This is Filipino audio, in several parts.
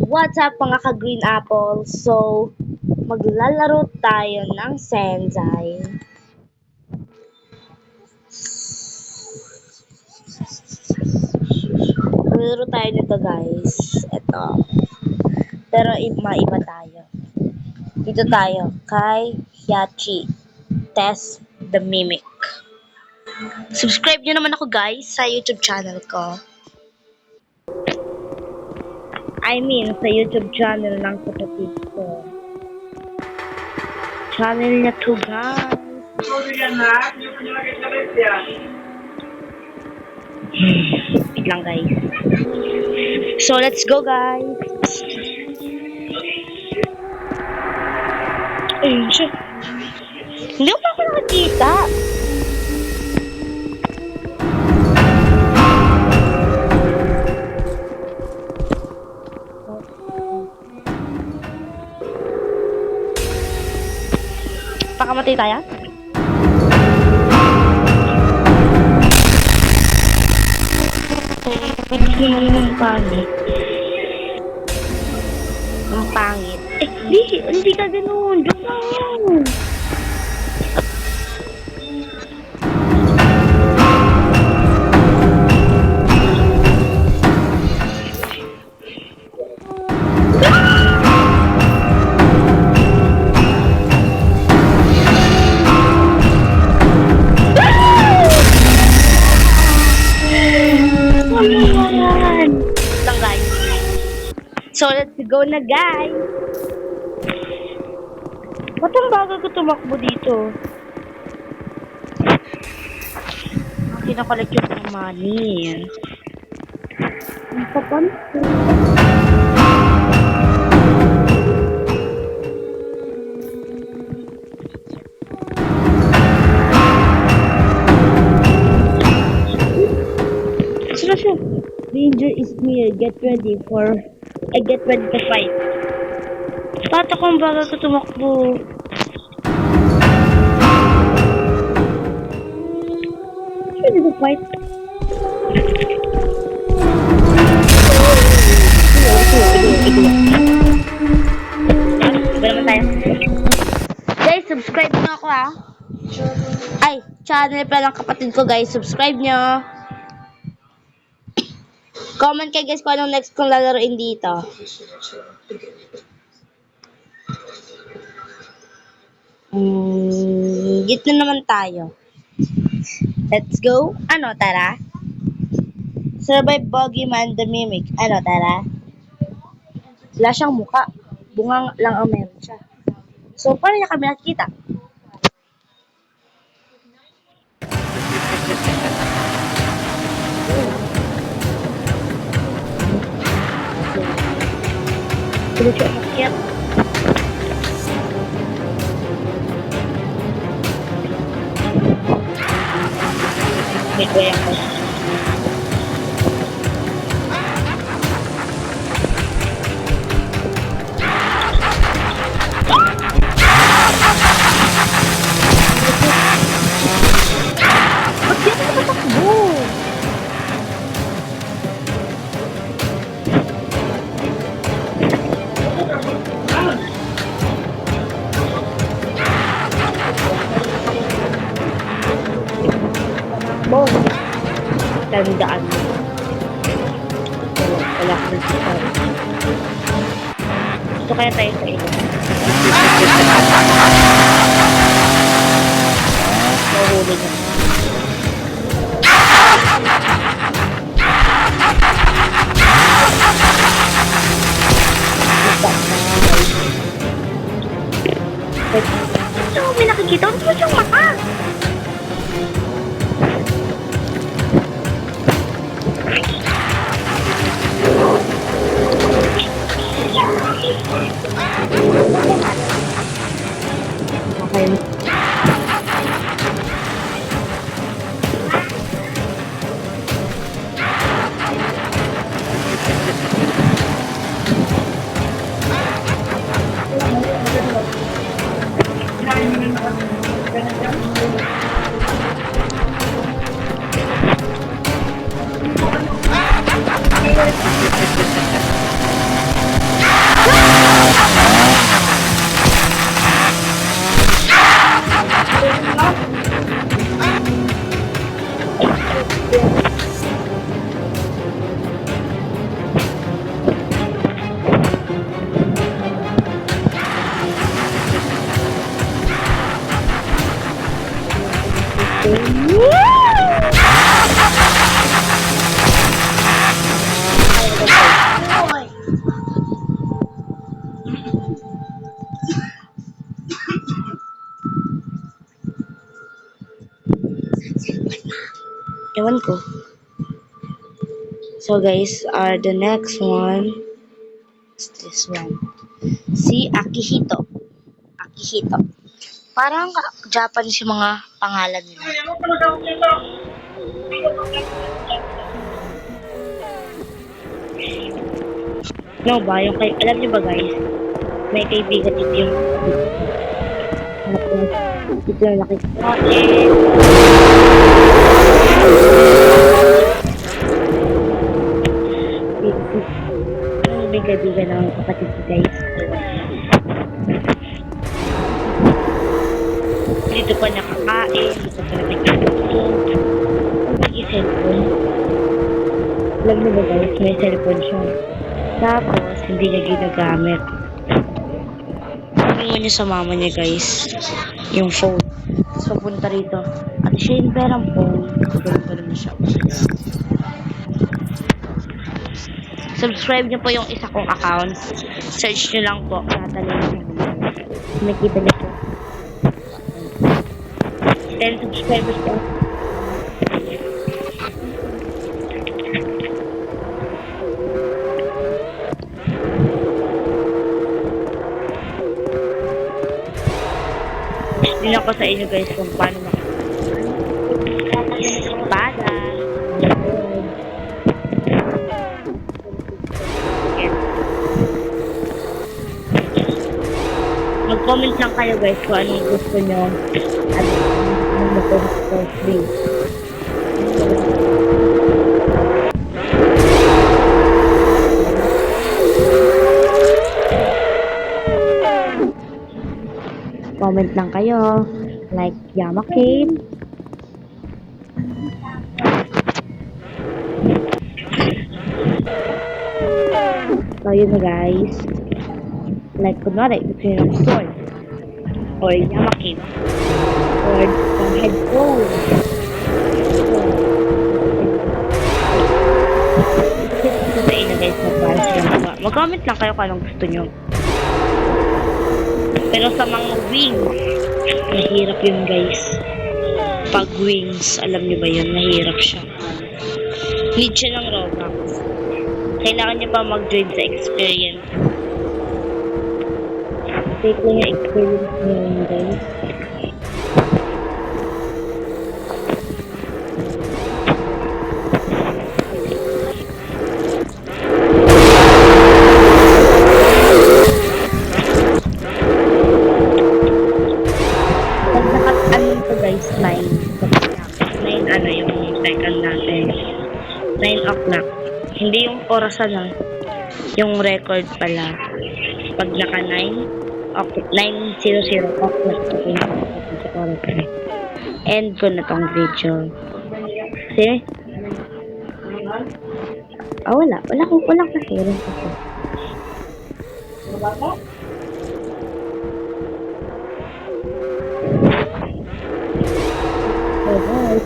What's up mga ka-green apple? So, maglalaro tayo ng Senzai. Maglalaro tayo nito guys. Ito. Pero maiba tayo. Dito tayo kay Hyachi. Test the Mimic. Subscribe nyo naman ako guys sa YouTube channel ko. I mean, sa YouTube channel ng kapatid ko. Channel niya to guys. Wait lang guys. So, let's go guys. Ayun siya. Hindi ko pa ako nakakita. Pakamatay tayo? Hindi naman ang pangit. Ang pangit. Hindi ka ganun. Joke lang. Lang guys. So let's go na guys. Ba't ang bago ko tumakbo dito? Kinakolect yung ng money. Ang papansin. Danger is near. Get ready to fight. Ba't akong bago ko tumakbo? Ready to fight. Iba naman tayo. Guys, subscribe nyo ako ah. Ay, channel pala ng kapatid ko guys. Subscribe nyo. Comment kayo guys kung anong next kong lalaroin dito. Gitna naman tayo. Let's go. Ano, tara? Survive Boogeyman the Mimic. Ano, tara? Wala siyang muka. Bungang lang ang meron siya. So, paano niya kami nakikita? Tuloy siya umakyat. Wait, wait ako. Ba't yan ako patakbo? Bong. Tandaan mo. Wala ko na siya. Gusto kaya tayo sa ilo. Mahuli na. Ito, may nakikita. Ano po siyang mata? Okay. Ewan ko. So guys, the next one is this one. Si Akihito. Akihito. Parang Japanese yung mga pangalan nila. No ba? Yung alam niyo ba guys? May kaibigan dito yung tapos dito yung nakikita. May kaibigan ng kapatid ko guys. Dito pa nakakain, dito pa nakikita. May cellphone. Alam niyo ba guys, may cellphone siya. Tapos, hindi niya ginagamit. Tingnan niyo sa mama niya guys, yung phone. Tapos papunta rito. At siya yung perang phone. Ganun na siya. Subscribe niyo po yung isa kong account. Search niyo lang po. Natalim niyo. Nakita niyo po. 10 subscribers po. Hindi ako sa inyo guys kung paano espada. Mag-comment lang kayo guys kung anong gusto nyo at anong mag-comment ko please. Comment lang kayo. Like Yamakin. So yun na guys. Like kunwari, gusto nyo ng sword. Or Yamakin. Or some headphone. Gusto sa inyo guys mag-comment lang kayo kung anong gusto nyo. Pero sa mga wings, mahirap yun guys. Pag wings, alam niyo ba yun? Mahirap siya. Need siya ng Robux. Kailangan niya pa mag-join sa experience. Take ko yung experience niya yun guys. Ano yung second natin 9 o'clock, hindi yung orasan lang, yung record pala. Pag naka 9:00 o'clock end ko na tong video kasi wala kasi guys,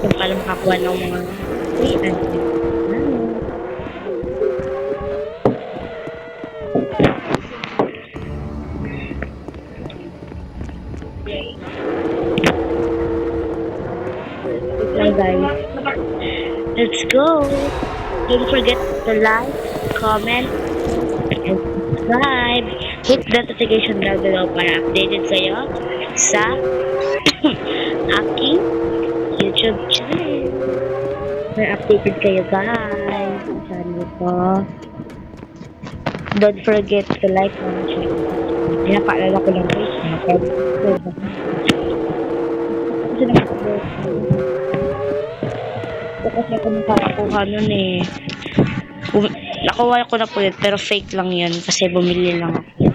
yung pala makakuha ng mga free and guys, let's go. Don't forget to like, comment, and subscribe. Hit the notification bell below para updated kayo sa aking YouTube channel. Para updated kayo guys sa channel ko. Don't forget to like my channel. Pinapaalala ko lang guys. Kasi ako nakakuha nun eh. Nakuha ko na po yun, pero fake lang yun kasi bumili lang ako.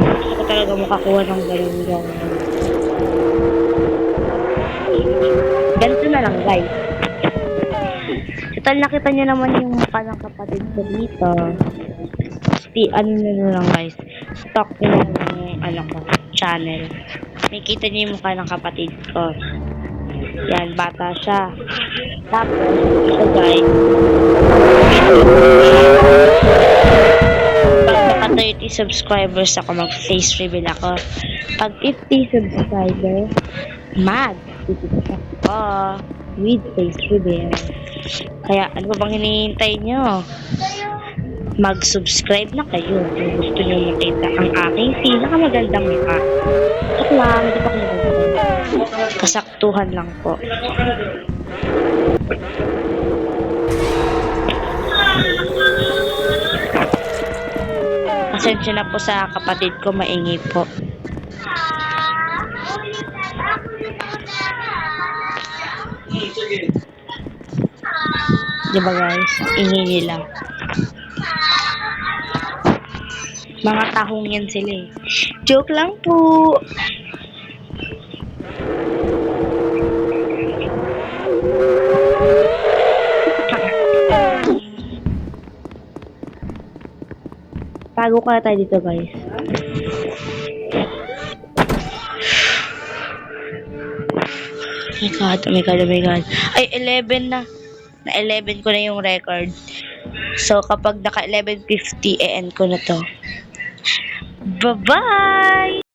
Gusto ko talaga makakuha ng ganun. Ganito na lang guys. Total nakita nyo naman yung mukha ng kapatid ko dito. Ano na lang guys. Stock nyo yung channel. May kita nyo yung mukha ng kapatid ko. Yan, bata siya. Tapos, ito guys. Pag naka 30 subscribers ako, mag-face reveal ako. Pag 50 subscribers, mag-titipos ako. with face reveal. Kaya ano pa bang hinihintay nyo? Mag-subscribe na kayo kung gusto nyo makita ang aking pinakamagandang mukha. At lang, hindi pa ako maganda. Kasaktuhan lang po. Pasensya na po sa kapatid ko, maingay po. Diba guys? Ingay nila. Mga tahong yan sila eh. Joke lang po. Tago ka tayo dito guys. Oh my god. Ay, 11 na. Na 11 ko na yung record. So, kapag naka 11:50, e-end ko na to. Bye-bye!